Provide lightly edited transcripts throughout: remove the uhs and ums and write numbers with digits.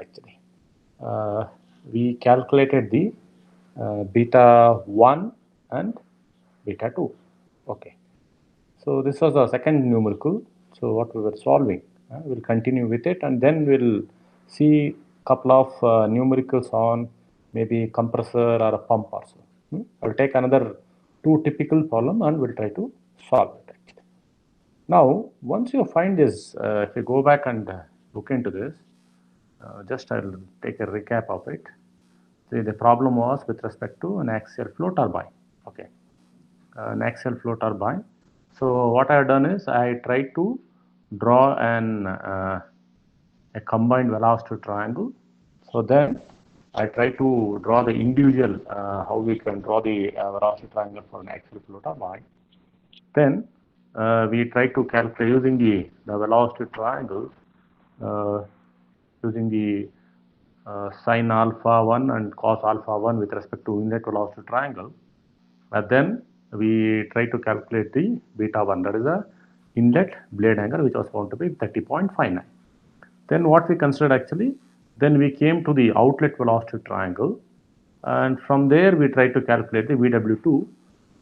actually. We calculated the beta 1 and beta 2. Okay. So this was the second numerical. So what we were solving, we'll continue with it, and then we'll see couple of numericals on maybe compressor or a pump also. I'll take another two typical problem and we'll try to solve it actually. Now, once you find this, if you go back and look into this, just I'll take a recap of it. The problem was with respect to an axial flow turbine. Okay, an axial flow turbine. So what I have done is I tried to draw a combined velocity triangle. So then I try to draw the individual how we can draw the velocity triangle for an axial flow turbine. Then we try to calculate using the velocity triangle using the sine alpha 1 and cos alpha 1 with respect to inlet velocity triangle. Then we try to calculate the beta 1, that is the inlet blade angle, which was found to be 30.59. Then what we considered actually, then we came to the outlet velocity triangle, and from there we tried to calculate the VW2,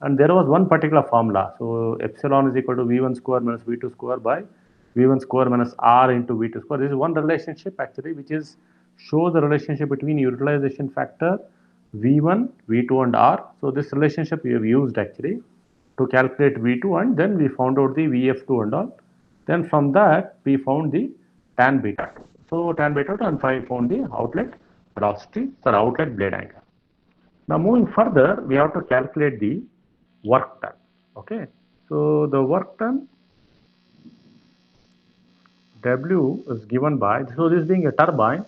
and there was one particular formula. So epsilon is equal to V1 square minus V2 square by V1 square minus R into V2 square. This is one relationship actually which is shows the relationship between utilization factor V1, V2 and R. So this relationship we have used actually to calculate V2, and then we found out the VF2 and all. Then from that we found the tan beta 2. So tan beta 2, and I found the outlet velocity, outlet blade angle. Now moving further, we have to calculate the work done. Okay, so the work done W is given by, so this being a turbine,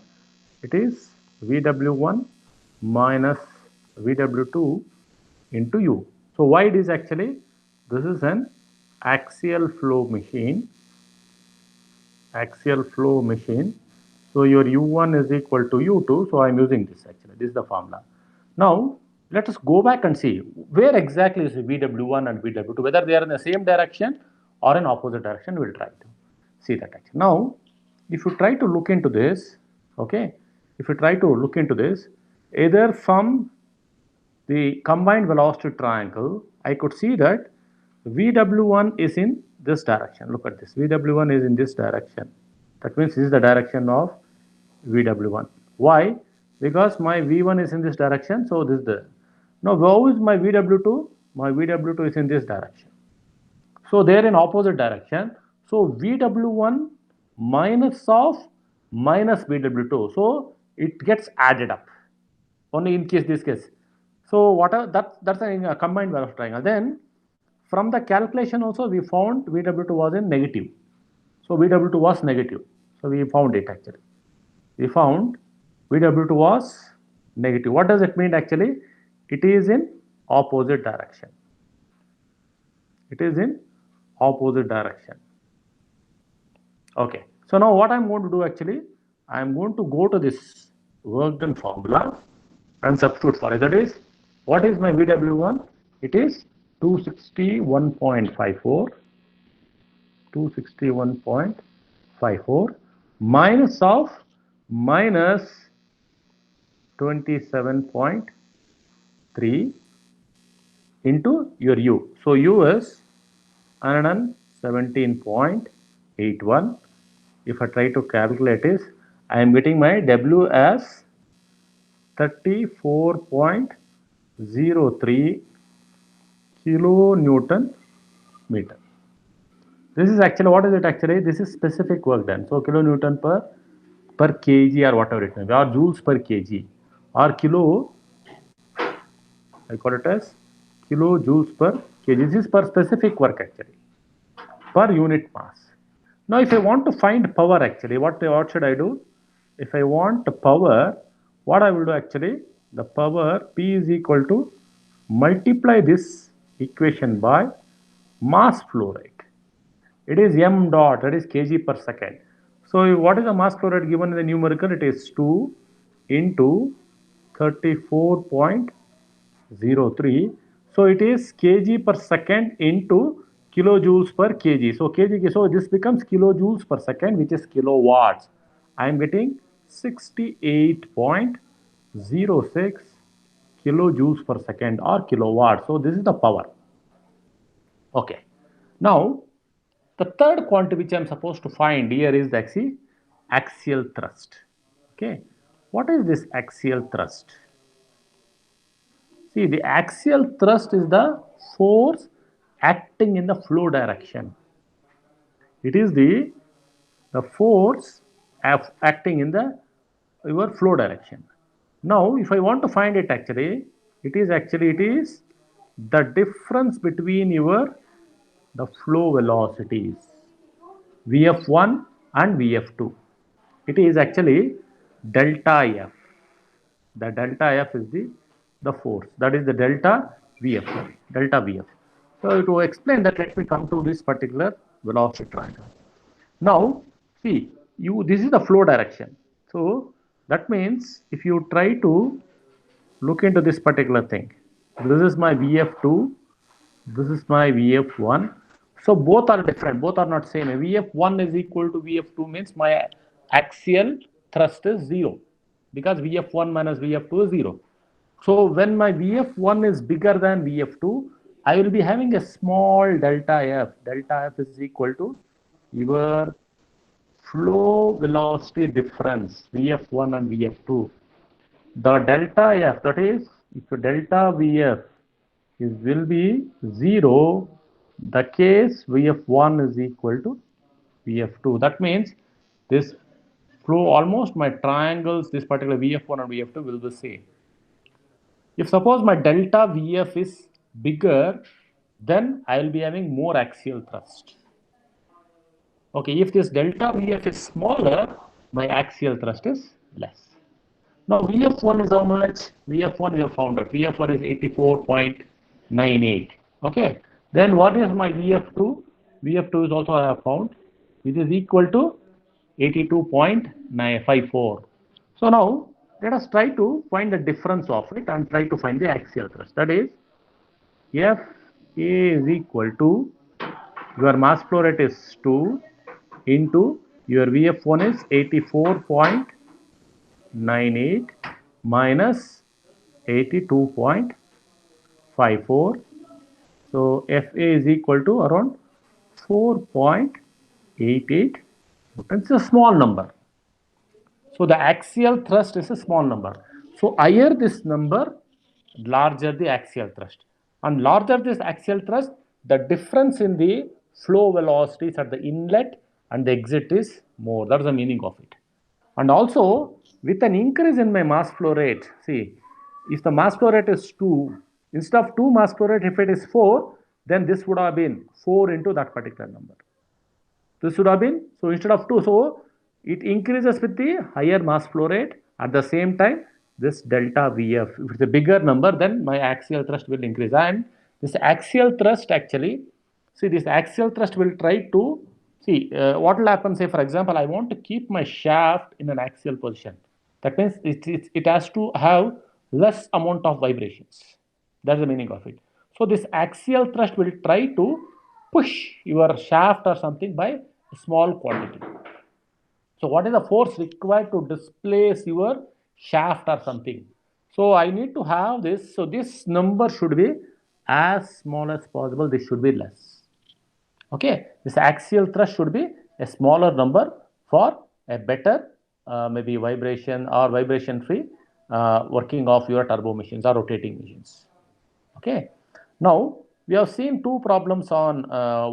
it is VW1 minus VW2 into U. So why it is actually, this is an axial flow machine. So your U1 is equal to U2. So I'm using this actually. This is the formula. Now let us go back and see where exactly is VW1 and VW2, whether they are in the same direction or in opposite direction. We'll try to see that actually. Now, if you try to look into this, okay, if you try to look into this, either from the combined velocity triangle, I could see that VW1 is in this direction. Look at this. VW1 is in this direction. That means this is the direction of VW1. Why? Because my V1 is in this direction. So this is the. Now, how is my VW2? My VW2 is in this direction. So they are in opposite direction. So VW1 minus of minus VW2. So it gets added up. Only in this case. So that's a combined velocity triangle. Then from the calculation also we found VW2 was in negative. So VW2 was negative. So we found it actually. We found VW2 was negative. What does it mean actually? It is in opposite direction. It is in opposite direction. Okay. So now what I'm going to do actually, I'm going to go to this work done formula and substitute for it. That is, what is my VW1? It is 261.54 minus of minus 27.3 into your U. So U is 117.81. If I try to calculate this, I am getting my W as 34.03 kilonewton meter. This is actually, what is it actually? This is specific work done. So kilonewton per kg or whatever it may be, or joules per kg, or kilo, I call it as kilojoules per kg. This is per specific work actually, per unit mass. Now if I want to find power actually, what should I do? If I want power, what I will do actually, the power P is equal to multiply this equation by mass flow rate. It is m dot, that is kg per second. So what is the mass flow rate given in the numerical? It is 2 into 34.03. So it is kg per second into kilojoules per kg. So this becomes kilojoules per second, which is kilowatts. I am getting 68.06 kilojoules per second or kilowatt. So this is the power. Okay. Now, the third quantity which I am supposed to find here is the axial thrust. Okay. What is this axial thrust? See, the axial thrust is the force acting in the flow direction. It is the force acting in the your flow direction. Now, if I want to find it it is the difference between your the flow velocities Vf1 and Vf2. It is actually delta F. The delta F is the force. That is the delta Vf. Delta Vf. So to explain that, let me come to this particular velocity triangle. Now, see, this is the flow direction. So that means if you try to look into this particular thing, this is my Vf2, this is my Vf1. So both are different, both are not same. Vf1 is equal to Vf2 means my axial thrust is 0 because Vf1 minus Vf2 is 0. So when my Vf1 is bigger than Vf2, I will be having a small delta F. Delta F is equal to your flow velocity difference Vf1 and Vf2. The delta F, that is, if delta Vf will be 0, the case Vf1 is equal to Vf2. That means this flow, almost my triangles, this particular Vf1 and Vf2 will be the same. If suppose my delta Vf is bigger, then I will be having more axial thrust. Okay, if this delta Vf is smaller, my axial thrust is less. Now Vf1 is how much? Vf1 we have found out. Vf1 is 84.98. Okay. Then what is my Vf2? Vf2 is also I have found, which is equal to 82.954. So now let us try to find the difference of it and try to find the axial thrust. That is, F is equal to your mass flow rate is 2 into your Vf1 is 84.98 minus 82.54. So Fa is equal to around 4.88. It's a small number. So the axial thrust is a small number. So higher this number, larger the axial thrust. And larger this axial thrust, the difference in the flow velocities at the inlet and the exit is more. That's the meaning of it. And also, with an increase in my mass flow rate, see, if the mass flow rate is 2, instead of 2 mass flow rate, if it is 4, then this would have been 4 into that particular number. This would have been, so instead of 2, so it increases with the higher mass flow rate. At the same time, this delta Vf, if it's a bigger number, then my axial thrust will increase. And this axial thrust actually, see, this axial thrust will try to, see, what will happen, say, for example, I want to keep my shaft in an axial position. That means it has to have less amount of vibrations. That's the meaning of it. So this axial thrust will try to push your shaft or something by a small quantity. So what is the force required to displace your shaft or something? So I need to have this. So this number should be as small as possible. This should be less. Okay. This axial thrust should be a smaller number for a better maybe vibration or vibration free working of your turbo machines or rotating machines. Okay. Now we have seen two problems on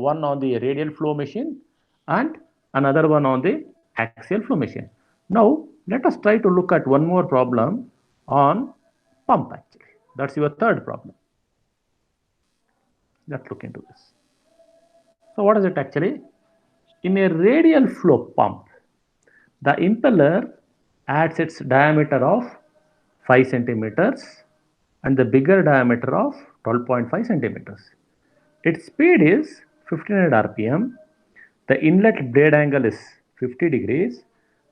one on the radial flow machine and another one on the axial flow machine. Now let us try to look at one more problem on pump actually. That's your third problem. Let's look into this. So what is it actually? In a radial flow pump, the impeller adds its diameter of 5 centimeters and the bigger diameter of 12.5 centimeters. Its speed is 1500 rpm. The inlet blade angle is 50 degrees.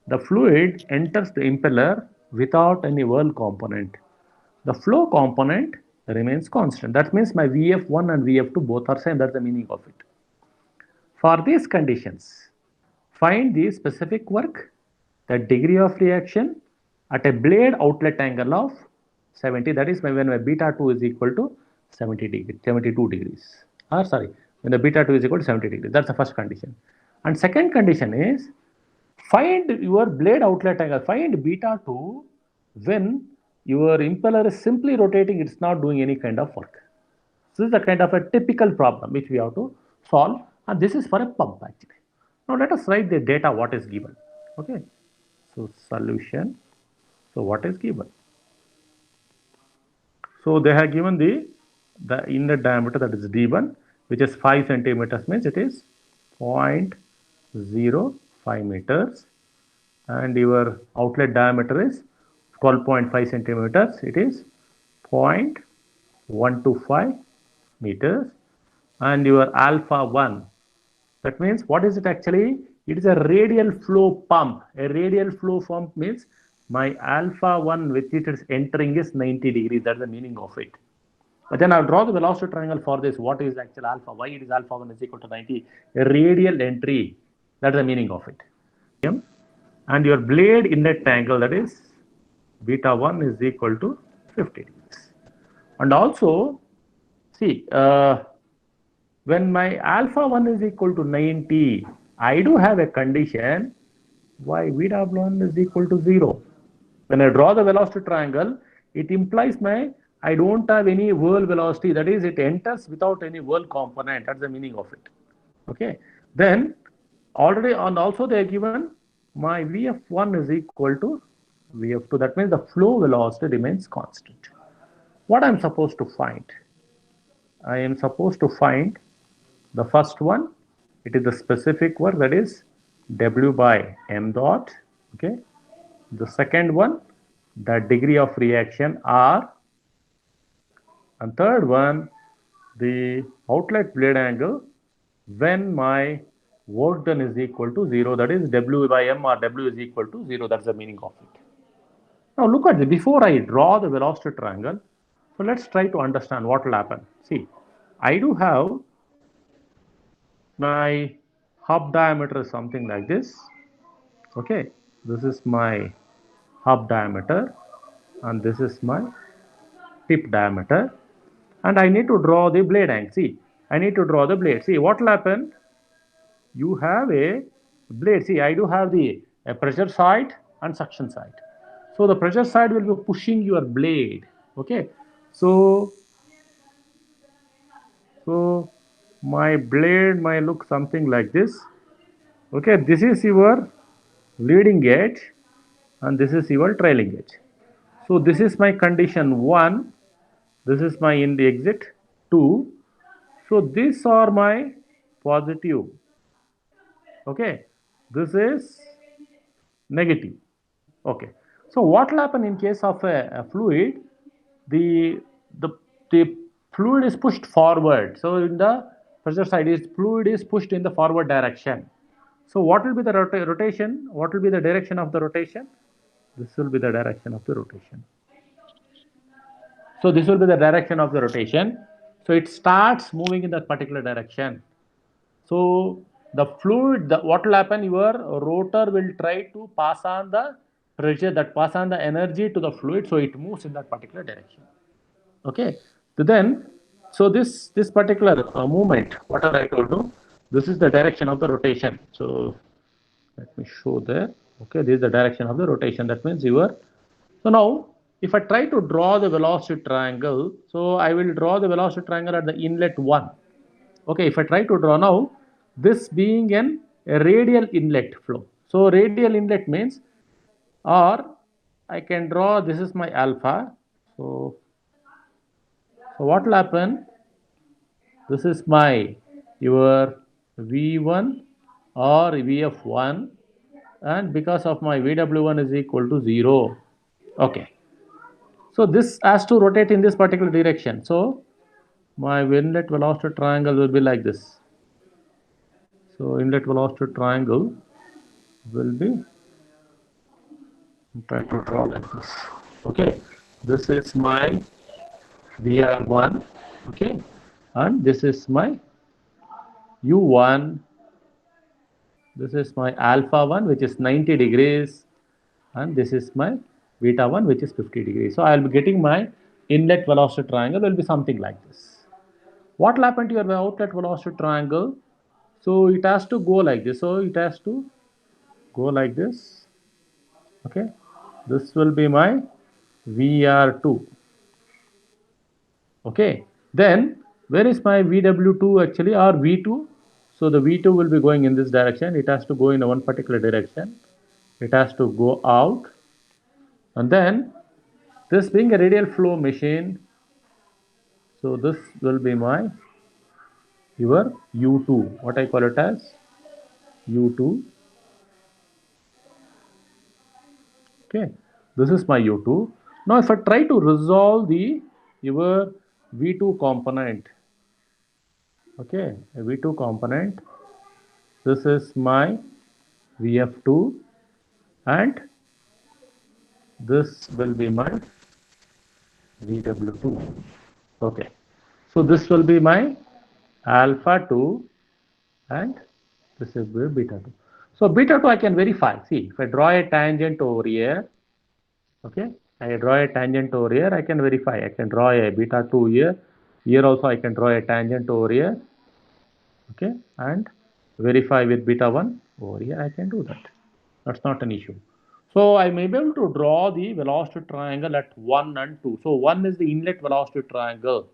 The fluid enters the impeller without any whirl component. The flow component remains constant. That means my Vf1 and Vf2 both are same. That's the meaning of it. For these conditions, find the specific work the degree of reaction at a blade outlet angle of 70, that is when my beta 2 is equal to 72 degrees, or sorry, when the beta 2 is equal to 70 degrees. That's the first condition. And second condition is find your blade outlet angle, find beta 2 when your impeller is simply rotating, it's not doing any kind of work. So this is a kind of a typical problem which we have to solve, and this is for a pump actually. Now let us write the data what is given. Okay, so solution. So what is given? So they have given the inlet diameter, that is D1, which is 5 centimeters, means it is 0.05 meters, and your outlet diameter is 12.5 centimeters, it is 0.125 meters, and your alpha 1, that means what is it actually? It is a radial flow pump. A radial flow pump means my alpha 1 which it is entering is 90 degrees. That's the meaning of it. But then I'll draw the velocity triangle for this. What is actual alpha? Why it is alpha 1 is equal to 90? A radial entry. That's the meaning of it. And your blade inlet angle, that is beta 1 is equal to 50 degrees. And also, see, when my alpha 1 is equal to 90, I do have a condition why VW1 is equal to 0. When I draw the velocity triangle, it implies I don't have any whirl velocity, that is it enters without any whirl component. That's the meaning of it. Okay. Then already, and also they are given my Vf1 is equal to Vf2. That means the flow velocity remains constant. What I'm supposed to find? I am supposed to find the first one. It is the specific work, that is W by m dot. Okay. The second one, the degree of reaction R. And third one, the outlet blade angle when my work done is equal to 0, that is W by m, or W is equal to 0. That's the meaning of it. Now look at this. Before I draw the velocity triangle, so let's try to understand what will happen. See, I do have my hub diameter is something like this. Okay, this is my hub diameter and this is my tip diameter, and I need to draw the blade angle. See, I need to draw the blade. See, what will happen? You have a blade. See, I do have the pressure side and suction side. So the pressure side will be pushing your blade. Okay, so my blade might look something like this. Okay, this is your leading edge and this is your trailing edge. So this is my condition 1, this is my in the exit 2. So these are my positive. Okay, this is negative. Okay, so what will happen in case of a fluid? The fluid is pushed forward. So in the pressure side, is fluid is pushed in the forward direction. So what will be the rotation? What will be the direction of the rotation? This will be the direction of the rotation. So this will be the direction of the rotation. So it starts moving in that particular direction. So the fluid, what will happen? Your rotor will try to pass on the pressure, that pass on the energy to the fluid, so it moves in that particular direction. Okay. So then, so this particular movement, whatever I told you, this is the direction of the rotation. So let me show there. Okay, this is the direction of the rotation. That means so now if I try to draw the velocity triangle, so I will draw the velocity triangle at the inlet 1. Okay, if I try to draw now, this being a radial inlet flow. So radial inlet means, or I can draw, this is my alpha. So what will happen? This is my your V1 or Vf1, and because of my Vw1 is equal to 0. Okay, so this has to rotate in this particular direction. So my inlet velocity triangle will be like this. So inlet velocity triangle will be, try to draw like this. Okay, this is my VR1. Okay, and this is my U1. This is my alpha 1, which is 90 degrees, and this is my beta 1 which is 50 degrees. So I will be getting my inlet velocity triangle will be something like this. What will happen to your outlet velocity triangle? So it has to go like this. So it has to go like this. Okay, this will be my VR2. Okay, then where is my VW2 actually, or V2? So the V2 will be going in this direction. It has to go in one particular direction. It has to go out, and then this being a radial flow machine, so this will be my your U2. What I call it as U2. Okay, this is my U2. Now if I try to resolve the your V2 component, okay, a V2 component, this is my VF2, and this will be my VW2. Okay, so this will be my alpha 2, and this is beta 2. So beta 2 I can verify. See, if I draw a tangent over here, okay, I draw a tangent over here, I can verify. I can draw a beta 2 here. Here also I can draw a tangent over here, okay, and verify with beta 1 over here. I can do that. That's not an issue. So I'm able to draw the velocity triangle at 1 and 2. So 1 is the inlet velocity triangle,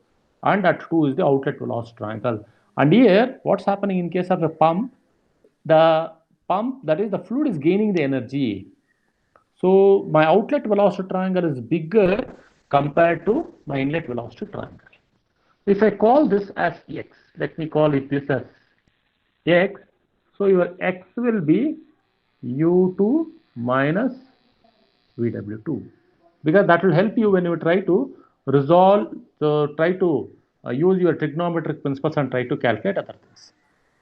and at 2 is the outlet velocity triangle. And here, what's happening in case of a pump? The pump, that is the fluid, is gaining the energy. So my outlet velocity triangle is bigger compared to my inlet velocity triangle. If I call this as x, let me call it this as x. So your x will be u2 minus vw2, because that will help you when you try to resolve, try to use your trigonometric principles and try to calculate other things.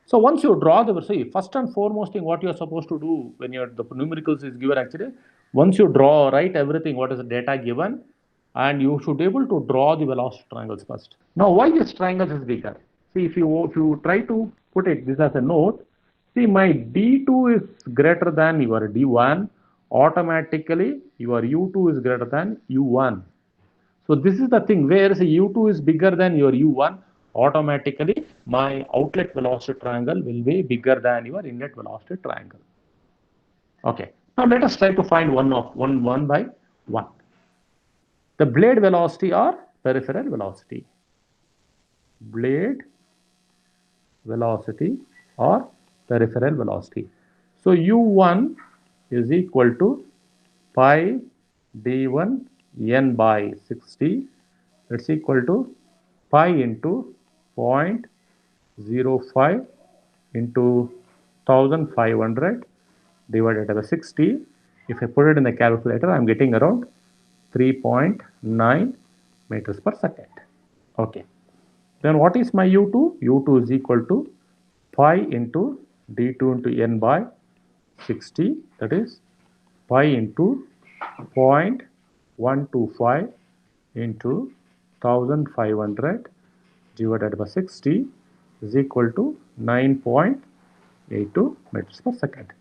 So once you draw the, see, first and foremost thing what you are supposed to do when your the numericals is given actually, once you draw, write everything what is the data given, and you should be able to draw the velocity triangles first. Now why this triangle is bigger? See, if you try to put it this as a note, see, my D2 is greater than your D1, automatically your U2 is greater than U1. So this is the thing, where say U2 is bigger than your U1, automatically my outlet velocity triangle will be bigger than your inlet velocity triangle. Okay. Now let us try to find one by one. The blade velocity or peripheral velocity. Blade velocity or peripheral velocity. So U1 is equal to pi d1 n by 60. It's equal to pi into 0.05 into 1500 divided by 60. If I put it in the calculator, I'm getting around 3.9 meters per second. Okay. Then what is my U2? U2 is equal to pi into d2 into n by 60, that is pi into 0.125 into 1500 divided by 60 is equal to 9.82 meters per second.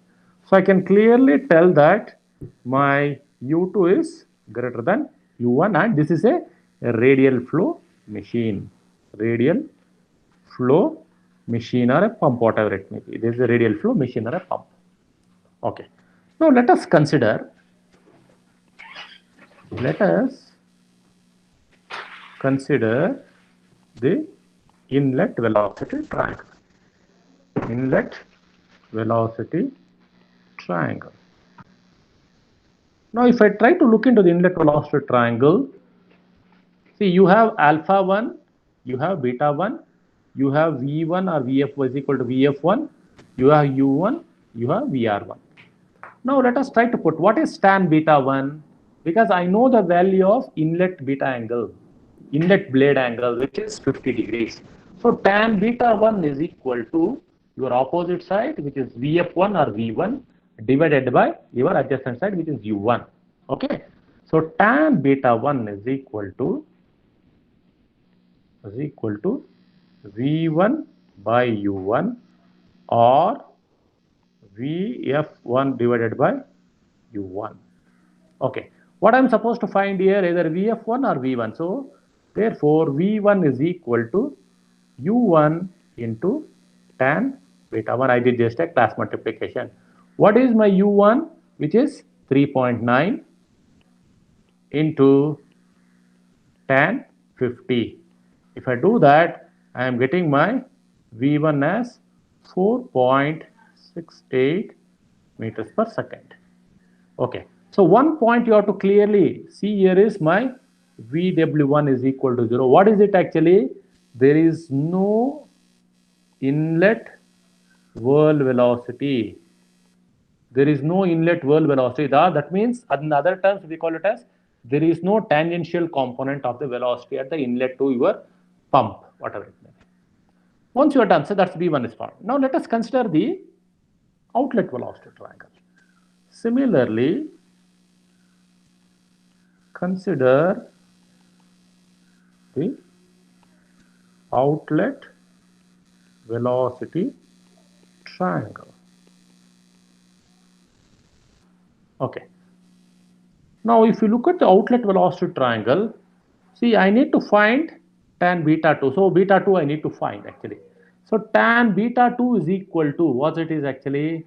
So I can clearly tell that my U2 is greater than U1, and this is a radial flow machine. Radial flow machine or a pump, whatever it may be. This is a radial flow machine or a pump. Okay. Now let us consider the inlet velocity triangle. Inlet velocity triangle. Now if I try to look into the inlet velocity triangle, see, you have alpha 1, you have beta 1, you have V1 or Vf is equal to Vf1, you have U1, you have VR1. Now let us try to put what is tan beta 1, because I know the value of inlet beta angle, inlet blade angle, which is 50 degrees. So tan beta 1 is equal to your opposite side, which is Vf1 or V1, divided by your adjacent side, which is U1. Okay. So tan beta 1 is equal to V1 by U1 or Vf1 divided by U1. Okay, what I'm supposed to find here either Vf1 or V1. So therefore V1 is equal to U1 into tan beta 1. I did just a class multiplication. What is my U1, which is 3.9 into tan 50. If I do that, I am getting my V1 as 4.68 meters per second. Okay, so one point you have to clearly see here is my VW1 is equal to 0. What is it actually? There is no inlet whirl velocity. There is no inlet whirl velocity. That means, in other terms, we call it as there is no tangential component of the velocity at the inlet to your pump, whatever it may be. Once you are done, so that's V1 is formed. Now let us consider the outlet velocity triangle. Similarly, consider the outlet velocity triangle. Okay. Now, if you look at the outlet velocity triangle, see, I need to find tan beta 2. So, beta 2 I need to find actually. So, tan beta 2 is equal to what it is actually.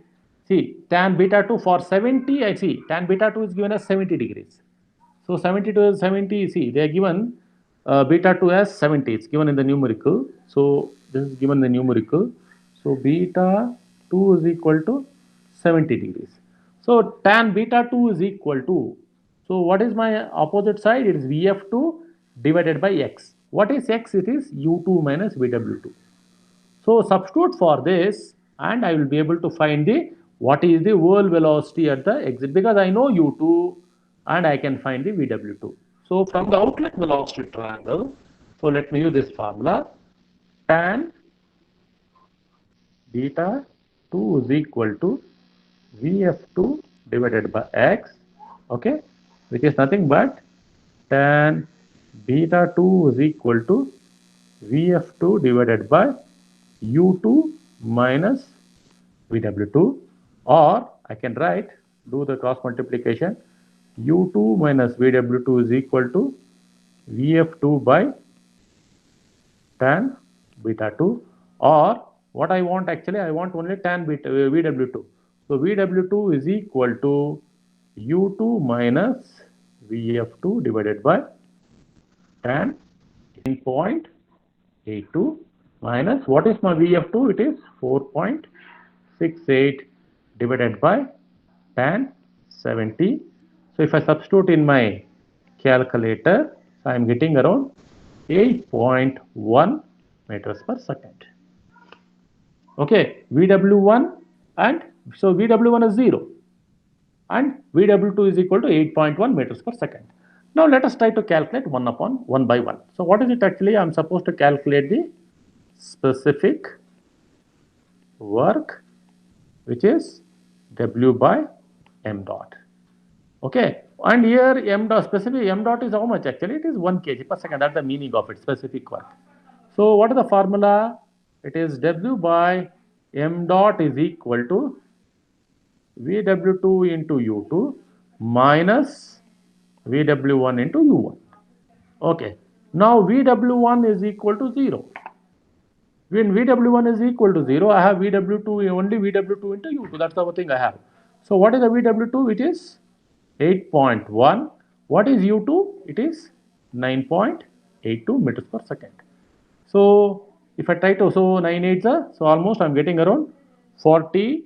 See, tan beta 2 for 70, I see, tan beta 2 is given as 70 degrees. So, 70 to 70, see, they are given beta 2 as 70. It's given in the numerical. So, this is given in the numerical. So, beta 2 is equal to 70 degrees. So, tan beta 2 is equal to, so what is my opposite side? It is Vf2 divided by x. What is x? It is u2 minus Vw2. So substitute for this and I will be able to find the what is the whirl velocity at the exit, because I know u2 and I can find the Vw2. So from the outlet velocity triangle, so let me use this formula. Tan beta 2 is equal to Vf2 divided by x, okay, which is nothing but tan beta 2 is equal to Vf2 divided by u2 minus Vw2, or I can write, do the cross multiplication, u2 minus Vw2 is equal to Vf2 by tan beta 2, or what I want actually, I want only tan beta Vw2. So Vw2 is equal to u2 minus Vf2 divided by tan 9.82 minus what is my Vf2? It is 4.68 divided by tan 70. So if I substitute in my calculator, I am getting around 8.1 meters per second. Okay, VW1 and so VW1 is 0 and VW2 is equal to 8.1 meters per second. Now let us try to calculate one by one. So what is it actually? I am supposed to calculate the specific work, which is W by m dot. Okay, and here m dot, specific m dot is how much actually? It is 1 kg per second. That's the meaning of it, specific work. So what is the formula? It is W by m dot is equal to VW2 into U2 minus VW1 into U1. Okay, now VW1 is equal to 0. When VW1 is equal to 0, I have VW2, only VW2 into U2. That's the thing I have. So what is the VW2? It is 8.1. What is U2? It is 9.82 meters per second. So if I try to, so 9 8 so almost I'm getting around 40,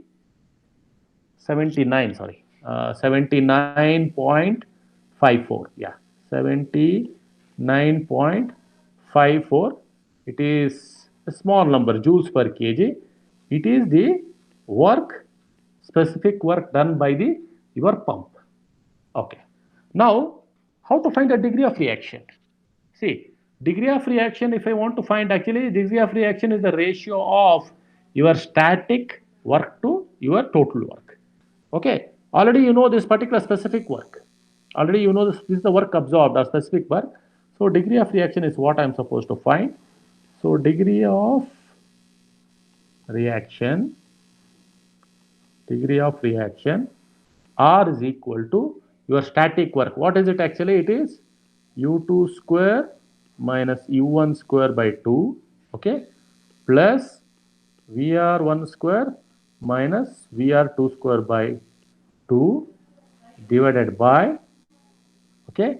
79, sorry, 79.54. Yeah, 79.54. It is a small number, joules per kg. It is the work, specific work done by the your pump. Okay. Now, how to find the degree of reaction? See, degree of reaction, if I want to find actually, degree of reaction is the ratio of your static work to your total work. Okay. Already you know this particular specific work. Already you know this is the work absorbed or specific work. So degree of reaction is what I am supposed to find. So degree of reaction R is equal to your static work. What is it actually? It is u2 square minus u1 square by 2, okay, plus Vr1 square minus Vr2 square by 2 divided by, okay,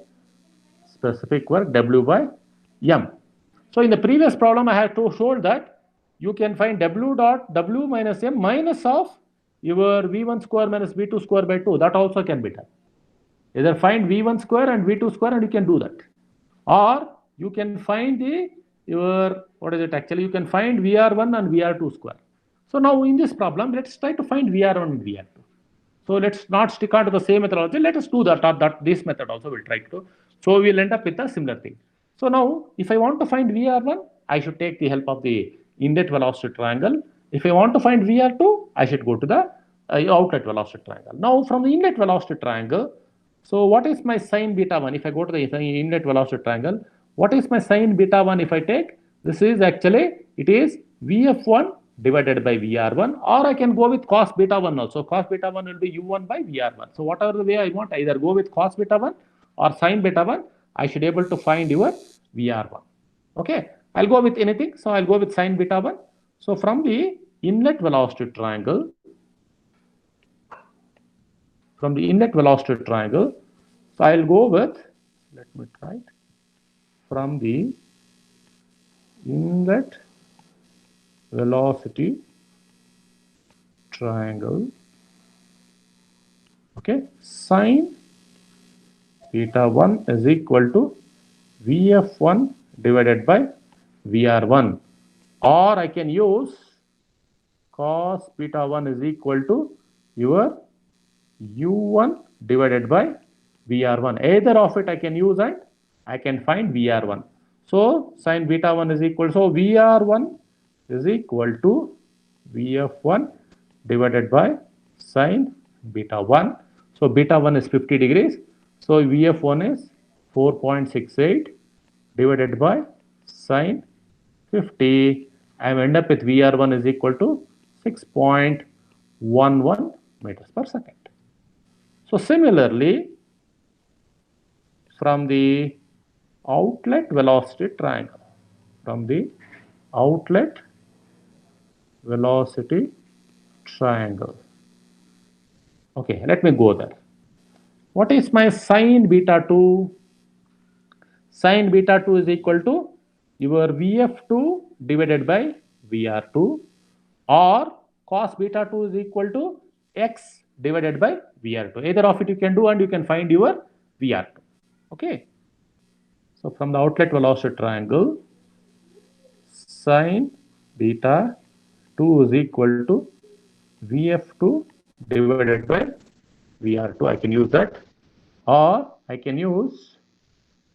specific work W by M. So in the previous problem, I had to show that you can find W dot W minus M minus of your V1 square minus V2 square by 2. That also can be done. Either find V1 square and V2 square and you can do that. Or you can find your, what is it actually? You can find Vr1 and Vr2 square. So now in this problem, let's try to find Vr1 and Vr2. So let's not stick on to the same methodology. Let us do that this method also we'll try to. So we'll end up with a similar thing. So now if I want to find Vr1, I should take the help of the inlet velocity triangle. If I want to find Vr2, I should go to the outlet velocity triangle. Now from the inlet velocity triangle, so what is my sine beta 1? If I go to the inlet velocity triangle, what is my sine beta 1 if I take? This is actually, it is Vf1 divided by Vr1, or I can go with cos beta 1 also. Cos beta 1 will be U1 by Vr1. So whatever the way I want, either go with cos beta 1 or sine beta 1, I should able to find your Vr1. Okay, I'll go with anything. So I'll go with sine beta 1. So from the inlet velocity triangle, so I'll go with, let me try it, from the inlet velocity triangle, okay, sine beta 1 is equal to Vf1 divided by Vr1, or I can use cos beta 1 is equal to your U1 divided by Vr1. Either of it I can use and I can find Vr1. So sine beta 1 is equal, so Vr1 is equal to Vf1 divided by sine beta 1. So beta 1 is 50 degrees. So Vf1 is 4.68 divided by sine 50. I end up with Vr1 is equal to 6.11 meters per second. So similarly, from the outlet velocity triangle, okay, let me go there. What is my sine beta 2? Sine beta 2 is equal to your Vf2 divided by Vr2, or cos beta 2 is equal to x divided by Vr2. Either of it you can do and you can find your Vr2. Okay. So from the outlet velocity triangle, sine beta 2 is equal to Vf2 divided by Vr2. I can use that, or I can use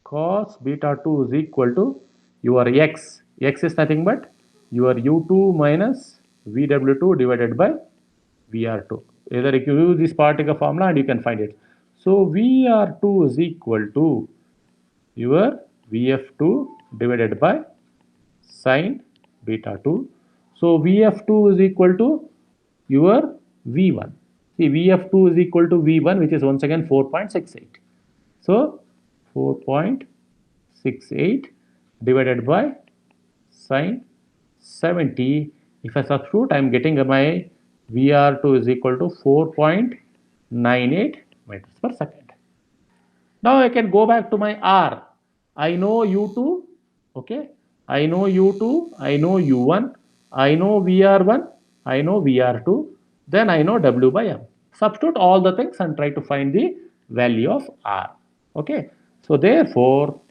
cos beta 2 is equal to your x. X is nothing but your u2 minus Vw2 divided by Vr2. Either you use this particle formula and you can find it. So Vr2 is equal to your Vf2 divided by sine beta 2. So Vf2 is equal to your V1. See, Vf2 is equal to V1, which is once again 4.68. So 4.68 divided by sine 70. If I substitute, I am getting my Vr2 is equal to 4.98 meters per second. Now I can go back to my R. I know U2, okay. I know U2, I know U1, I know Vr1, I know Vr2, then I know W by M. Substitute all the things and try to find the value of R. Okay. So therefore,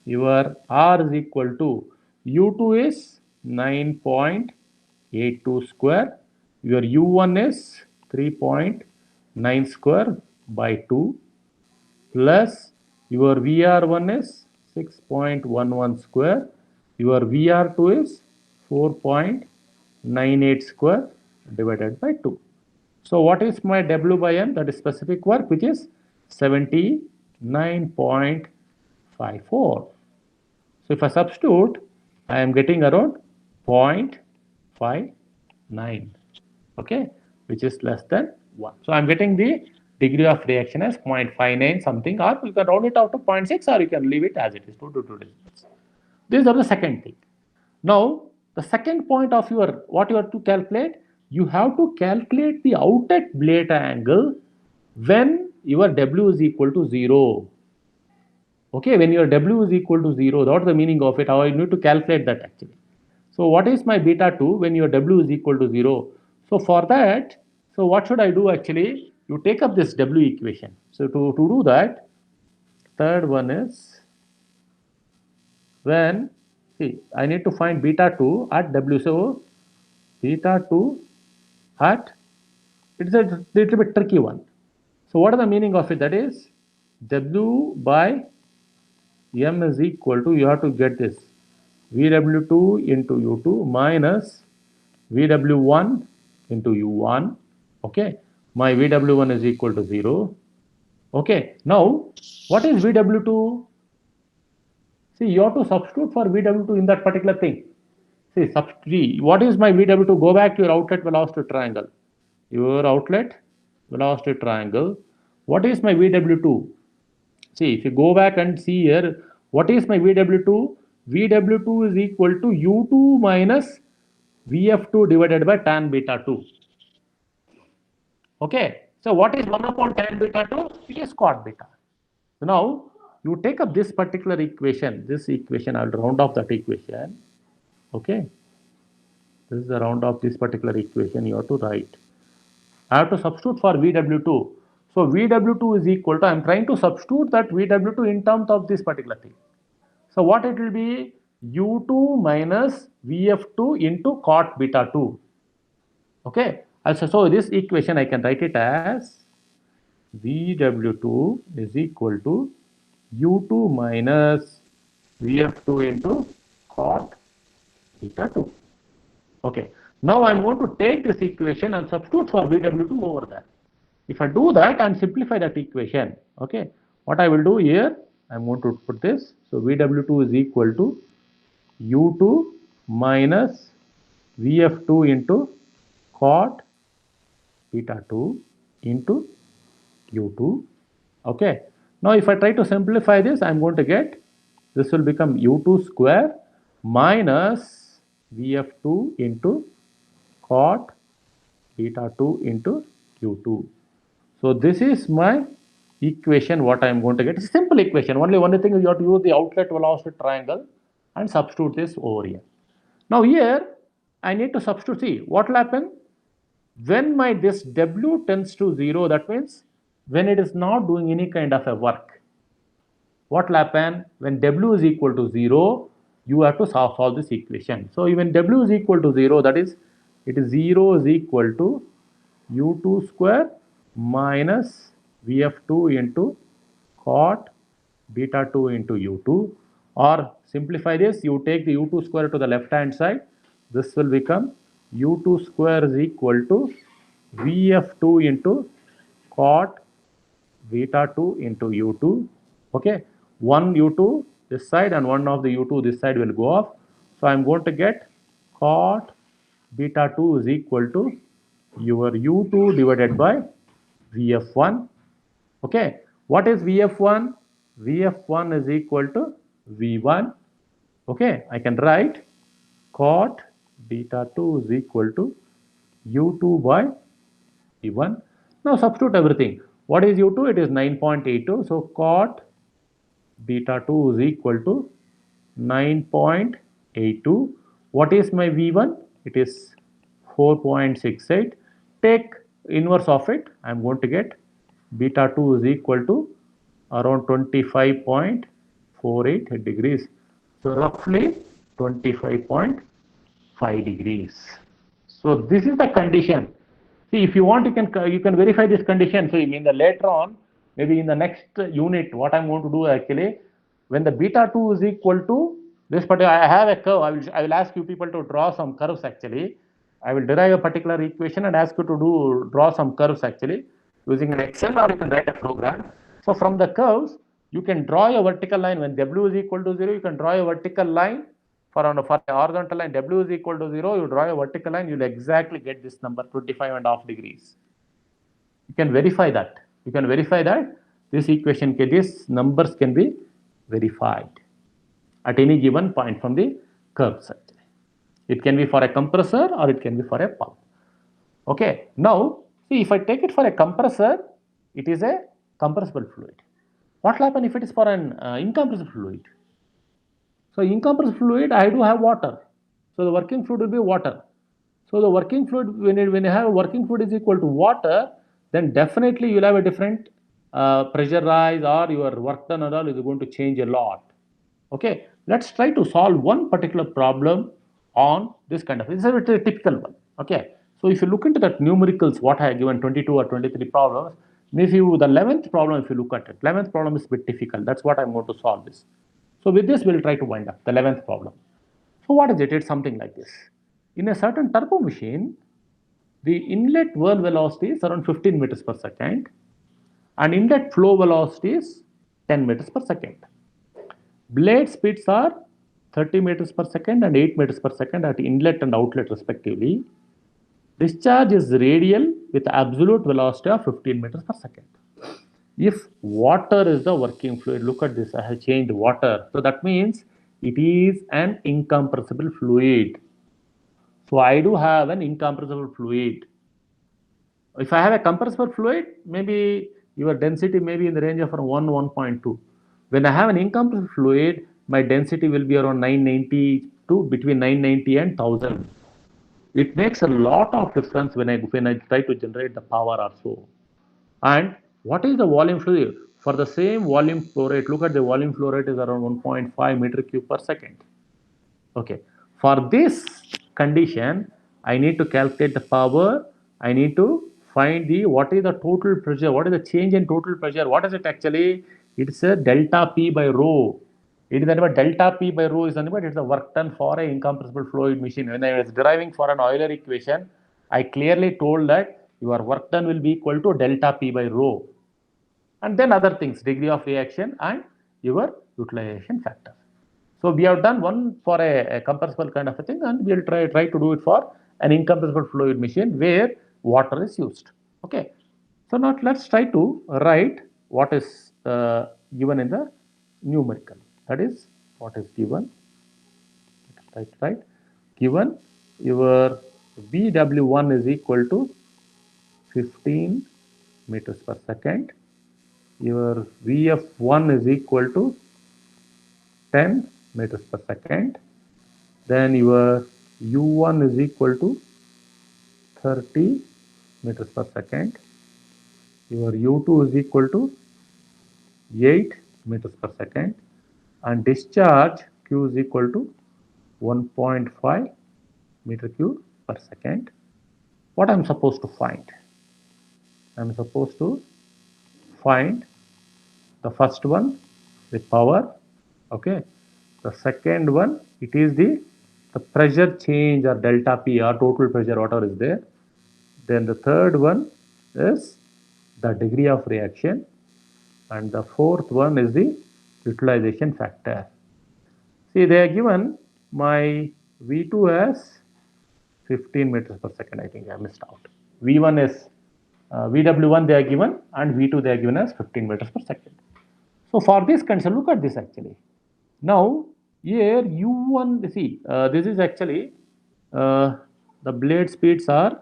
your R is equal to U2 is 9.82 square, your U1 is 3.9 square by 2, plus your Vr1 is 6.11 square, your Vr2 is 4.98 square divided by 2. So what is my W by M? That is specific work, which is 79.54. So if I substitute, I am getting around 0.59, okay, which is less than 1. So I am getting the degree of reaction as 0.59 something, or you can round it out to 0.6, or you can leave it as it is, 2 to 2 decimals. These are the second thing. Now, the second point of your, what you have to calculate, you have to calculate the outlet blade angle when your W is equal to 0. Okay, when your W is equal to 0, that's the meaning of it, how I need to calculate that actually. So what is my beta 2 when your W is equal to 0? So for that, so what should I do actually? You take up this W equation. So to do that, third one is when, see, I need to find beta 2 at W. So beta 2 at, it's a little bit tricky one. So what is the meaning of it? That is W by M is equal to, you have to get this, VW2 into U2 minus VW1 into U1. Okay, my VW1 is equal to 0. Okay, now what is VW2? See, you have to substitute for VW2 in that particular thing. See, what is my VW2? Go back to your outlet velocity triangle. Your outlet velocity triangle. What is my VW2? See, if you go back and see here, what is my VW2? VW2 is equal to U2 minus VF2 divided by tan beta 2. Okay, so what is 1 upon tan beta 2? It is cot beta. So now you take up this particular equation, I will round off that equation. Okay, this is the round of this particular equation you have to write. I have to substitute for VW2. So VW2 is equal to, I am trying to substitute that VW2 in terms of this particular thing. So what it will be? U2 minus VF2 into cot beta 2. Okay, so this equation I can write it as VW2 is equal to U2 minus VF2 into cot beta 2. Okay, now I'm going to take this equation and substitute for VW2 over there. If I do that and simplify that equation, okay, what I will do here, I'm going to put this. So VW2 is equal to U2 minus VF2 into cot beta 2 into U2. Okay, now if I try to simplify this, I'm going to get, this will become U2 square minus VF2 into cot beta 2 into U2. So this is my equation, what I am going to get. It's a simple equation. Only thing is you have to use the outlet velocity triangle and substitute this over here. Now here I need to substitute. See what will happen when my this W tends to 0. That means when it is not doing any kind of a work. What will happen when W is equal to 0? You have to solve this equation. So when W is equal to 0, that is, it is 0 is equal to U2 square minus VF2 into cot beta 2 into U2, or simplify this, you take the U2 square to the left hand side, this will become U2 square is equal to VF2 into cot beta 2 into U2. Okay, one U2 this side and one of the U2 this side will go off. So I'm going to get cot beta 2 is equal to your U2 divided by VF1. Okay, what is VF1? VF1 is equal to V1. Okay, I can write cot beta 2 is equal to U2 by V1. Now substitute everything. What is U2? It is 9.82. So cot beta 2 is equal to 9.82. What is my V1? It is 4.68. Take inverse of it. I am going to get beta 2 is equal to around 25.48 degrees. So roughly 25.5 degrees. So this is the condition. See, if you want, you can verify this condition. So in the later on, maybe in the next unit, what I'm going to do actually, when the beta 2 is equal to this particular, I have a curve. I will ask you people to draw some curves actually. I will derive a particular equation and ask you to draw some curves actually using an Excel, or you can write a program. So from the curves, you can draw a vertical line. When W is equal to 0, you can draw a vertical line. For a horizontal line, W is equal to 0, you draw a vertical line, you'll exactly get this number, 25.5 degrees. You can verify that. You can verify that this equation, these numbers can be verified at any given point from the curves actually. It can be for a compressor or it can be for a pump. Okay, now see, if I take it for a compressor, it is a compressible fluid. What will happen if it is for an incompressible fluid? So incompressible fluid, I do have water. So the working fluid will be water. So the working fluid, when you have a working fluid is equal to water, then definitely you will have a different pressure rise, or your work done and all is going to change a lot. Okay, let's try to solve one particular problem on this kind of, it's a typical one. Okay, so if you look into that numericals, what I have given 22 or 23 problems, if you, the 11th problem, if you look at it, 11th problem is a bit difficult. That's what I'm going to solve this. So with this, we'll try to wind up the 11th problem. So what is it? It's something like this. In a certain turbo machine, the inlet whirl velocity is around 15 meters per second and inlet flow velocity is 10 meters per second. Blade speeds are 30 meters per second and 8 meters per second at inlet and outlet respectively. Discharge is radial with absolute velocity of 15 meters per second. If water is the working fluid, look at this, I have changed water. So that means it is an incompressible fluid. So I do have an incompressible fluid. If I have a compressible fluid, maybe your density may be in the range of around 1, 1.2. When I have an incompressible fluid, my density will be around 990 to between 990 and 1000. It makes a lot of difference when I try to generate the power or so. And what is the volume flow? For the same volume flow rate, look at the volume flow rate is around 1.5 meter cube per second. Okay. For this condition, I need to calculate the power. I need to find the what is the total pressure, what is the change in total pressure, what is it actually? It's a delta P by rho. It is nothing but delta P by rho is nothing but it's the work done for a incompressible fluid machine. When I was deriving for an Euler equation, I clearly told that your work done will be equal to delta P by rho. And then other things, degree of reaction and your utilization factor. So we have done one for a compressible kind of a thing, and we will try to do it for an incompressible fluid machine where water is used. Okay. So now let's try to write what is given in the numerical. That is what is given. Right. Given your VW1 is equal to 15 meters per second. Your VF1 is equal to 10 meters per second. Then your U1 is equal to 30 meters per second. Your U2 is equal to 8 meters per second. And discharge Q is equal to 1.5 meter cube per second. What I'm supposed to find? I'm supposed to find the first one, the power. Okay. The second one, it is the pressure change or delta P or total pressure, whatever is there. Then the third one is the degree of reaction, and the fourth one is the utilization factor. See, they are given my V2 as 15 meters per second. I think I missed out. V1 is VW1 they are given, and V2 they are given as 15 meters per second. So for this condition, look at this actually. Now here U1, see, this is actually the blade speeds are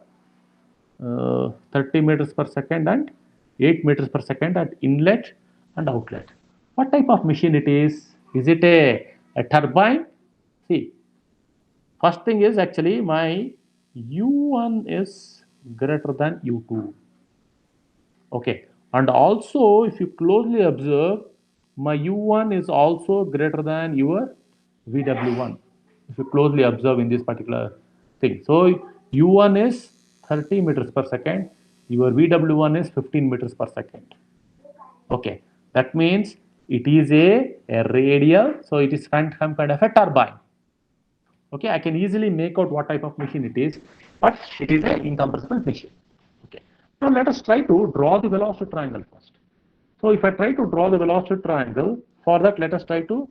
30 meters per second and 8 meters per second at inlet and outlet. What type of machine it is? Is it a turbine? See, first thing is actually my U1 is greater than U2. Okay, and also if you closely observe, my U1 is also greater than your VW1. If you closely observe in this particular thing. So U1 is 30 meters per second, your VW1 is 15 meters per second. Okay, that means it is a radial, so it is some kind of a turbine. Okay, I can easily make out what type of machine it is, but it is an incompressible machine. Okay, so let us try to draw the velocity triangle first. So if I try to draw the velocity triangle, for that let us try to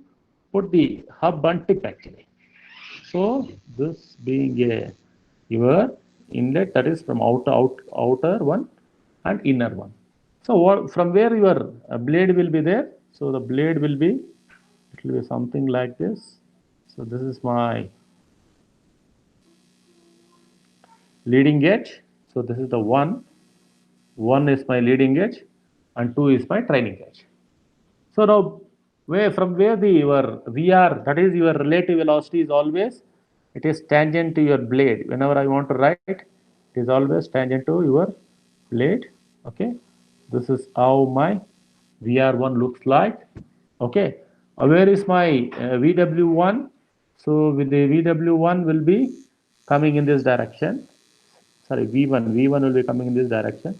put the hub and tip actually. So this being a your inlet, that is from outer one and inner one. So what, from where your blade will be there? So the blade will be, it will be something like this. So this is my leading edge. So this is the one. One is my leading edge, and two is my trailing edge. So now, where from where the your VR, that is your relative velocity, is always, it is tangent to your blade. Whenever I want to write, it is always tangent to your blade. Okay, this is how my VR1 looks like. Okay, where is my VW1? So with the VW1 will be coming in this direction. Sorry, V1 will be coming in this direction.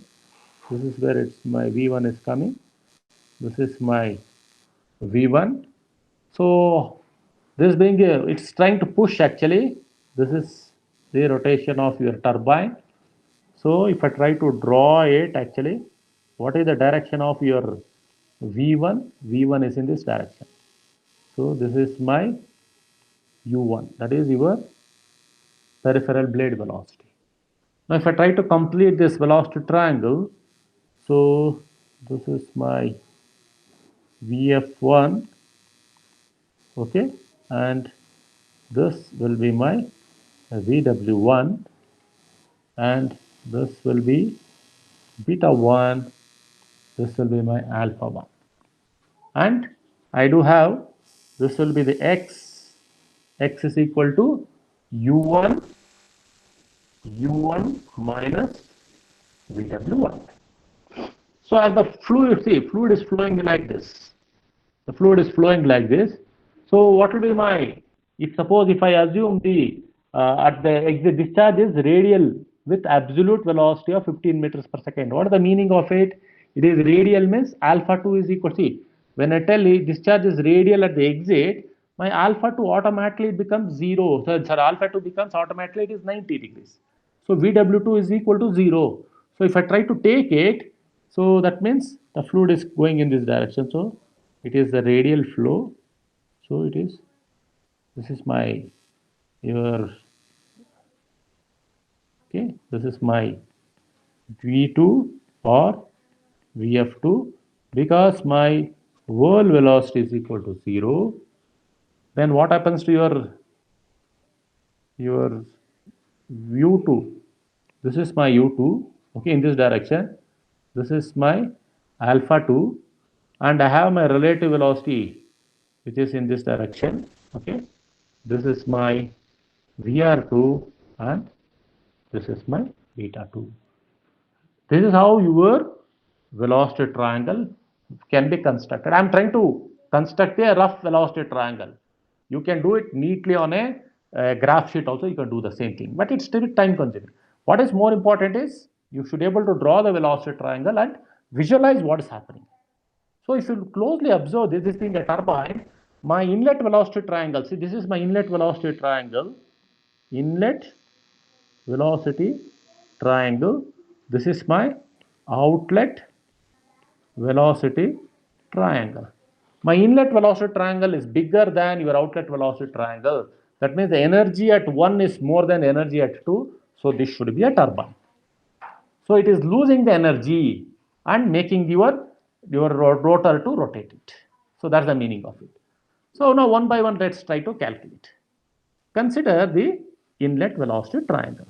This is where it's my V1 is coming. This is my V1. So this being it's trying to push actually. This is the rotation of your turbine. So if I try to draw it actually, what is the direction of your V1? V1 is in this direction. So this is my U1. That is your peripheral blade velocity. Now if I try to complete this velocity triangle, so this is my VF1, okay, and this will be my VW1, and this will be beta 1, this will be my alpha 1, and I do have, this will be the x is equal to u1 minus VW1. So as the fluid, see, fluid is flowing like this. The fluid is flowing like this. So what will be my, if suppose if I assume the at the exit discharge is radial with absolute velocity of 15 meters per second. What is the meaning of it? It is radial means alpha 2 is equal to, see, when I tell it discharge is radial at the exit, my alpha 2 automatically becomes 0. So alpha 2 becomes automatically, it is 90 degrees. So VW2 is equal to 0. So if I try to take it, so that means the fluid is going in this direction. So it is the radial flow. So it is, this is my, your, okay, this is my V2 or VF2, because my whirl velocity is equal to 0. Then what happens to your U2? This is my U2, okay, in this direction. This is my alpha 2, and I have my relative velocity which is in this direction. Okay, this is my VR2, and this is my beta 2. This is how your velocity triangle can be constructed. I am trying to construct a rough velocity triangle. You can do it neatly on a graph sheet also, you can do the same thing, but it's still time consuming. What is more important is you should be able to draw the velocity triangle and visualize what is happening. So if you closely observe this being a turbine, my inlet velocity triangle, see, this is my inlet velocity triangle, inlet velocity triangle. This is my outlet velocity triangle. My inlet velocity triangle is bigger than your outlet velocity triangle. That means the energy at 1 is more than energy at 2. So this should be a turbine. So it is losing the energy and making your rotor to rotate it. So that's the meaning of it. So now one by one, let's try to calculate. Consider the inlet velocity triangle.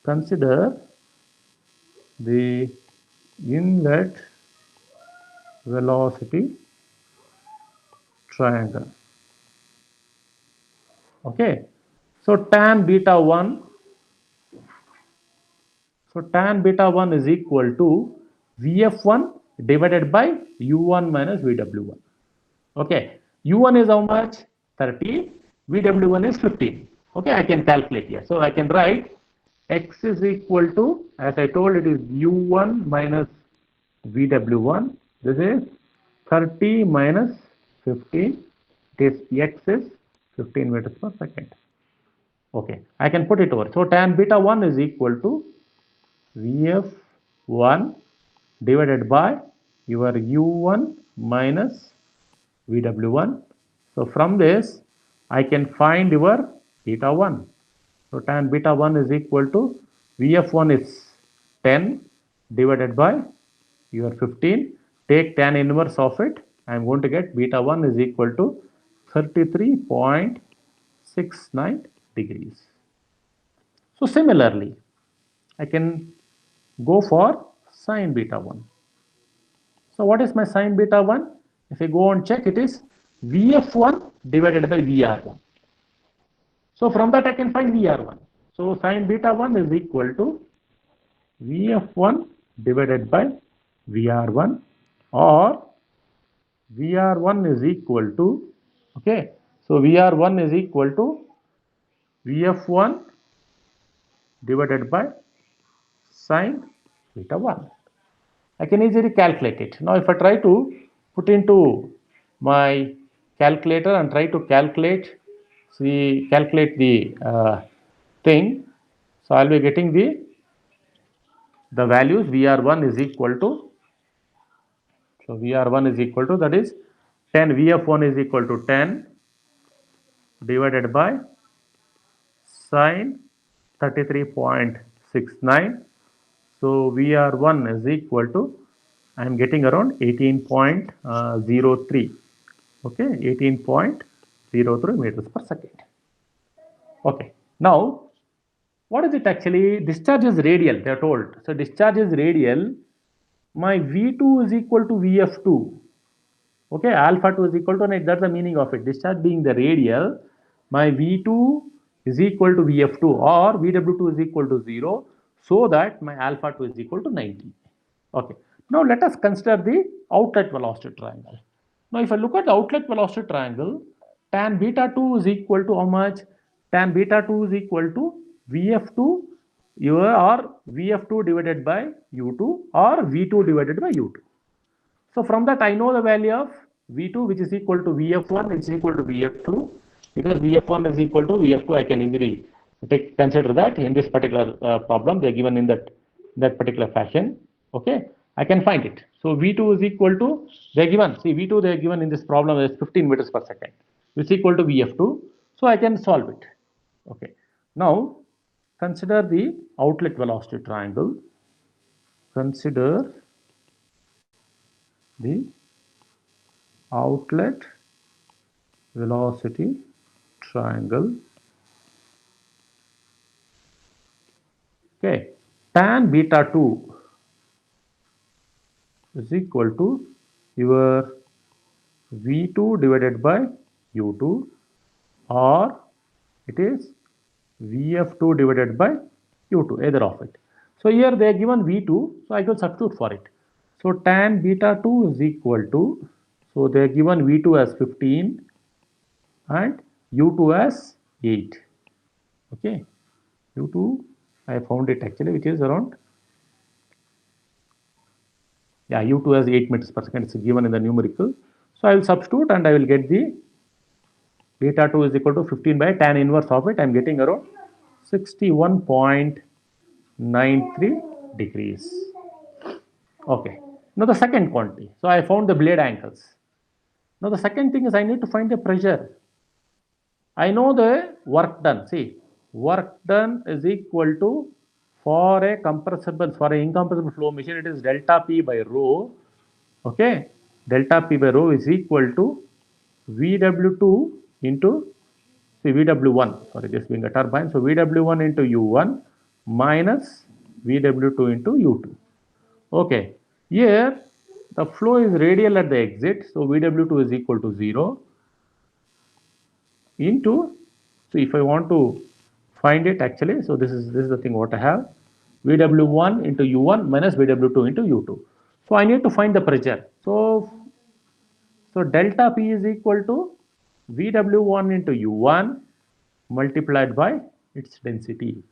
Consider the inlet velocity triangle. Okay. So tan beta 1, so tan beta 1 is equal to Vf1 divided by U1 minus Vw1. Okay. U1 is how much? 30. Vw1 is 15. Okay, I can calculate here. So I can write x is equal to, as I told, it is U1 minus Vw1. This is 30 minus 15. It is x is 15 meters per second. Okay, I can put it over. So tan beta 1 is equal to Vf1 divided by your U1 minus Vw1. So from this, I can find your beta 1. So tan beta 1 is equal to Vf1 is 10 divided by your 15, take tan inverse of it, I am going to get beta 1 is equal to 33.69 degrees. So similarly, I can go for sine beta 1. So what is my sine beta 1? If I go and check, it is Vf1 divided by Vr1. So from that I can find Vr1. So sine beta 1 is equal to Vf1 divided by Vr1, or Vr1 is equal to, okay, so Vr1 is equal to Vf1 divided by sine beta 1. I can easily calculate it. Now if I try to put into my calculator and try to calculate the thing, so I'll be getting the values. Vr1 is equal to, so Vr1 is equal to, that is 10, Vf1 is equal to 10 divided by sine 33.69. So Vr1 is equal to, I am getting around 18.03. Okay, 18.03 meters per second. Okay, now what is it actually? Discharge is radial, they are told. So discharge is radial. My V2 is equal to Vf2. Okay, alpha 2 is equal to, and that's the meaning of it. Discharge being the radial, my V2 is equal to Vf2, or Vw2 is equal to 0, so that my alpha 2 is equal to 90. Okay, now let us consider the outlet velocity triangle. Now if I look at the outlet velocity triangle, tan beta 2 is equal to how much? Tan beta 2 is equal to Vf2 or Vf2 divided by U2, or V2 divided by U2. So from that I know the value of V2, which is equal to Vf1, which is equal to Vf2. Because Vf1 is equal to Vf2, I can easily consider that in this particular problem they are given in that particular fashion. Okay, I can find it. So V2 is equal to, they are given, see V2 they are given in this problem is 15 meters per second, which is equal to Vf2. So I can solve it. Okay, now consider the outlet velocity triangle. Consider the outlet velocity triangle. Okay, tan beta 2 is equal to your V2 divided by U2, or it is Vf2 divided by U2, either of it. So here they are given V2, so I will substitute for it. So tan beta 2 is equal to, so they are given V2 as 15 and U2 as 8. Okay, U2 I found it actually, which is around, yeah, U2 as 8 meters per second. It's given in the numerical. So I will substitute and I will get the beta 2 is equal to 15 by tan inverse of it. I am getting around 61.93 degrees. Okay. Now the second quantity. So I found the blade angles. Now the second thing is I need to find the pressure. I know the work done. See, work done is equal to, for a compressible, for an incompressible flow machine, it is delta P by rho. Okay, delta P by rho is equal to Vw2 into, see, Vw1, sorry, this being a turbine, so Vw1 into U1 minus Vw2 into U2. Okay, here the flow is radial at the exit, so Vw2 is equal to 0 into, so if I want to find it actually, so this is the thing what I have, Vw1 into U1 minus Vw2 into U2. So I need to find the pressure. So delta P is equal to Vw1 into U1 multiplied by its density.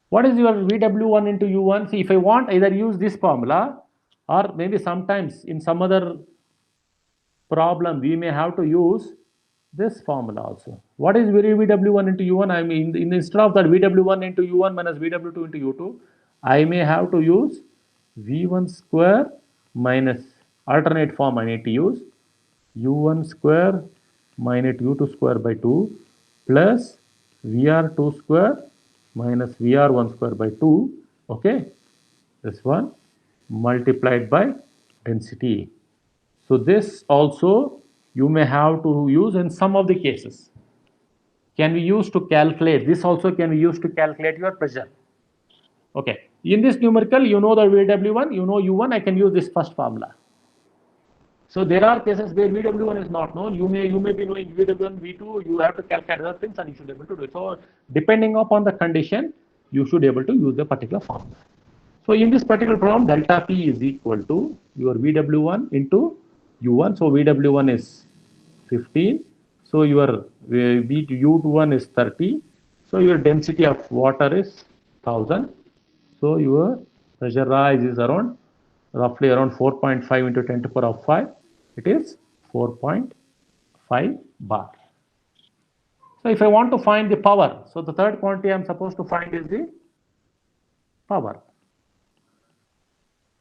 What is your Vw1 into U1? See, if I want, either use this formula, or maybe sometimes in some other problem we may have to use this formula also. What is Vw1 into U1? I mean, instead of that Vw1 into U1 minus Vw2 into U2, I may have to use V1 square minus, alternate form I need to use, U1 square minus U2 square by 2 plus Vr2 square minus Vr1 square by 2. Okay, this one. multiplied by density. So this also you may have to use in some of the cases. Can be used to calculate, this also can be used to calculate your pressure. Okay, in this numerical, you know the VW1, you know U1, I can use this first formula. So there are cases where VW1 is not known. You may be knowing VW1, V2. You have to calculate other things, and you should be able to do it. So depending upon the condition, you should be able to use the particular formula. So in this particular problem, delta P is equal to your VW1 into U1. So VW1 is 15. So your U1 is 30. So your density of water is 1000. So your pressure rise is around roughly around 4.5 into 10 to the power of 5. It is 4.5 bar. So if I want to find the power, so the third quantity I am supposed to find is the power.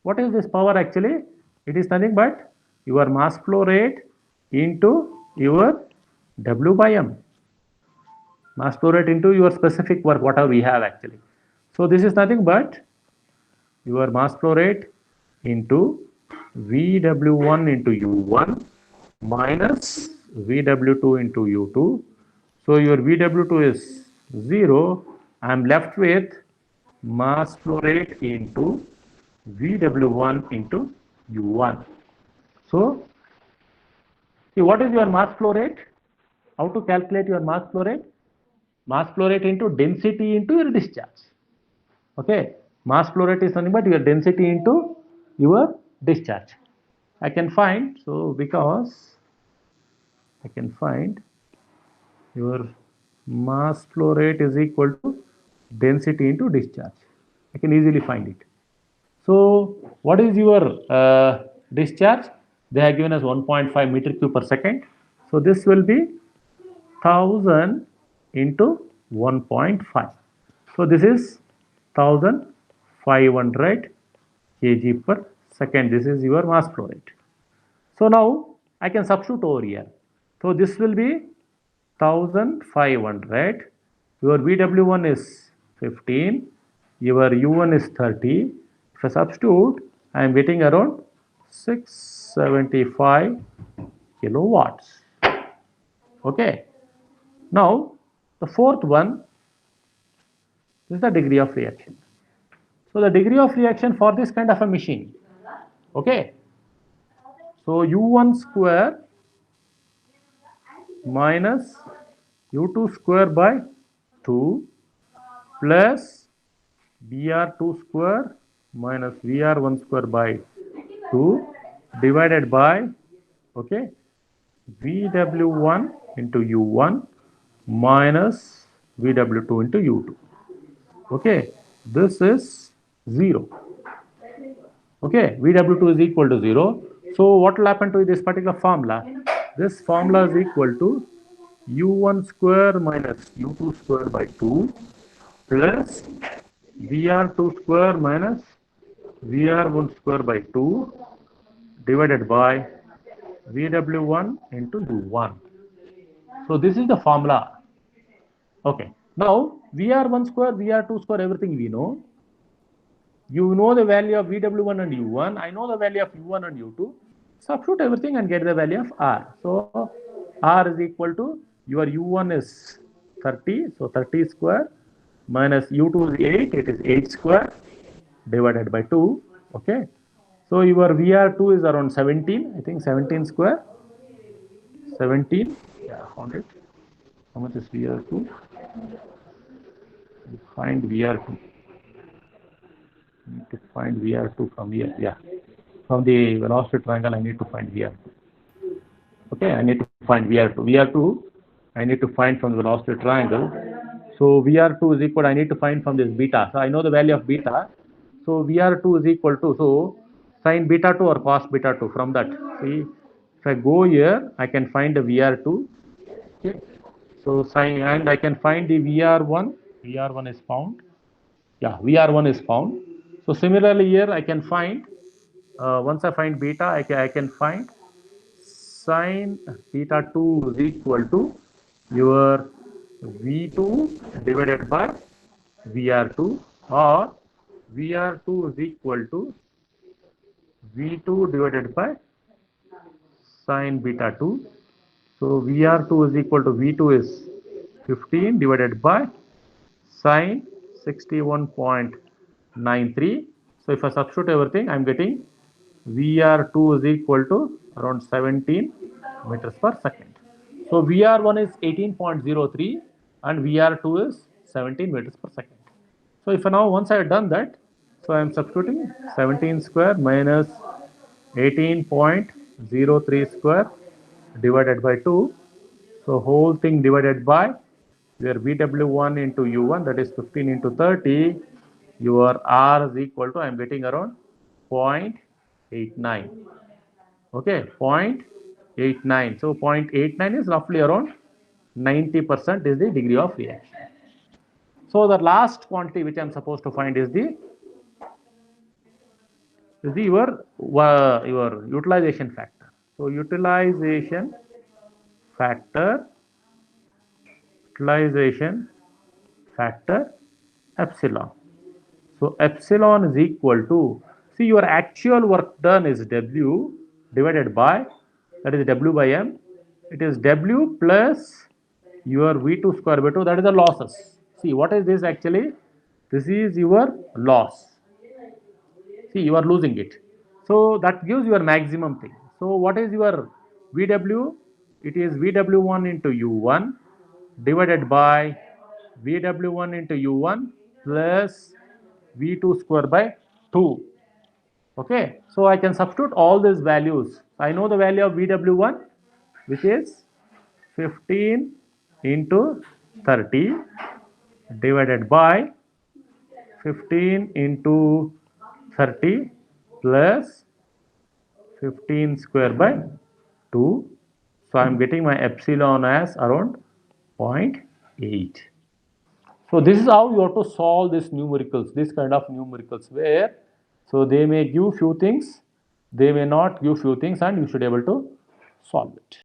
What is this power actually? It is nothing but your mass flow rate into your W by M. Mass flow rate into your specific work, whatever we have actually. So this is nothing but your mass flow rate into VW1 into U1 minus VW2 into U2. So your VW2 is 0. I am left with mass flow rate into VW1 into U1. So, see, what is your mass flow rate? How to calculate your mass flow rate? Mass flow rate into density into your discharge. Okay, mass flow rate is nothing but your density into your discharge. I can find, so because I can find your mass flow rate is equal to density into discharge. I can easily find it. So what is your discharge? They have given us 1.5 meter cube per second. So this will be 1000 into 1.5. So this is 1500 kg per second. This is your mass flow rate. So now I can substitute over here. So this will be 1500. Your VW1 is 15. Your U1 is 30. If I substitute, I am getting around 675 kilowatts. Okay. Now the fourth one is the degree of reaction. So the degree of reaction for this kind of a machine. Okay. So U1 square minus U2 square by 2 plus Br2 square minus Vr1 square by 2 divided by, okay, Vw1 into U1 minus Vw2 into U2. Okay, this is 0. Okay, Vw2 is equal to 0. So what will happen to this particular formula? This formula is equal to U1 square minus U2 square by 2 plus Vr2 square minus Vr1 square by 2 divided by Vw1 into U1. So this is the formula. Okay. Now Vr1 square, Vr2 square, everything we know. You know the value of Vw1 and U1. I know the value of U1 and U2. Substitute everything and get the value of R. So R is equal to your U1 is 30. So 30 square minus U2 is 8. It is 8 square divided by 2. Okay. So your Vr2 is around 17. I think 17 square. 17. Yeah, found it. How much is Vr2? Find Vr2. Need to find Vr2 from here. Yeah. From the velocity triangle, I need to find Vr2. Okay, I need to find Vr2. Vr2, I need to find from the velocity triangle. So Vr2 is equal, I need to find from this beta. So I know the value of beta. So Vr2 is equal to, so sin beta 2 or cos beta 2 from that. See, if I go here, I can find the Vr2. Okay. So sin, and I can find the Vr1. Vr1 is found. Yeah, Vr1 is found. So similarly here I can find, once I find beta, I can find sin beta 2 is equal to your V2 divided by Vr2, or Vr2 is equal to V2 divided by sine beta 2. So VR2 is equal to V2 is 15 divided by sine 61.93. So if I substitute everything, I am getting VR2 is equal to around 17 meters per second. So VR1 is 18.03 and VR2 is 17 meters per second. So if now once I have done that, so I am substituting 17 square minus 18.03 square divided by 2. So whole thing divided by your VW1 into U1, that is 15 into 30. Your R is equal to, I am getting around 0.89. Okay, 0.89. So 0.89 is roughly around 90% is the degree of reaction. So the last quantity which I am supposed to find is your utilization factor. So factor utilization factor epsilon. So epsilon is equal to, see, your actual work done is W divided by, that is W by M. It is W plus your V2 square by 2, that is the losses. See, what is this actually? This is your loss. See, you are losing it. So that gives your maximum thing. So what is your VW? It is VW1 into U1 divided by VW1 into U1 plus V2 square by 2. Okay, so I can substitute all these values. I know the value of VW1, which is 15 into 30 divided by 15 into 30 plus 15 square by 2. So I am getting my epsilon as around 0.8. So this is how you have to solve these numericals, this kind of numericals, where so they may give few things, they may not give few things, and you should be able to solve it.